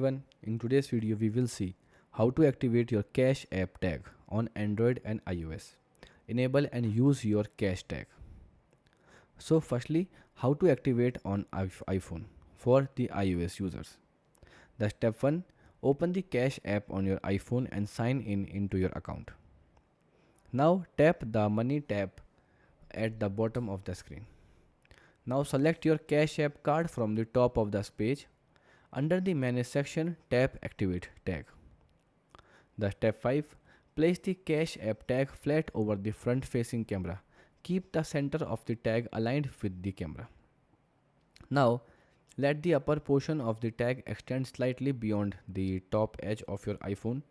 Everyone, in today's video we will see how to activate your Cash app tag on Android and iOS. Enable and use your Cash tag. So firstly, how to activate on iPhone for the iOS users. The step 1, open the Cash app on your iPhone and sign in into your account. Now tap the Money tab at the bottom of the screen. Now select your Cash app card from the top of the page. Under the Manage section, tap Activate tag. The step 5, place the Cash app tag flat over the front facing camera. Keep the center of the tag aligned with the camera. Now, let the upper portion of the tag extend slightly beyond the top edge of your iPhone.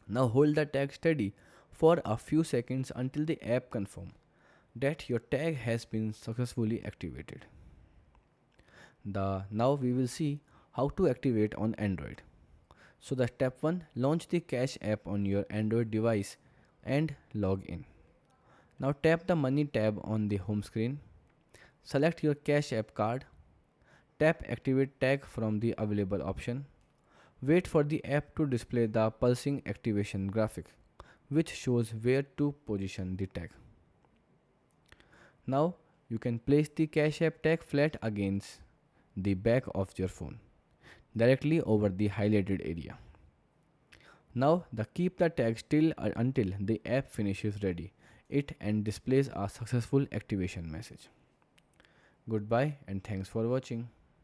Now hold the tag steady for a few seconds until the app confirms that your tag has been successfully activated. Now we will see how to activate on Android. So the step 1, launch the Cash app on your Android device and log in. Now tap the Money tab on the home screen. Select your Cash app card. Tap Activate tag from the available option. Wait for the app to display the pulsing activation graphic, which shows where to position the tag. Now you can place the Cash app tag flat against the back of your phone, directly over the highlighted area. Now keep the tag still until the app finishes ready it and displays a successful activation message. Goodbye and thanks for watching.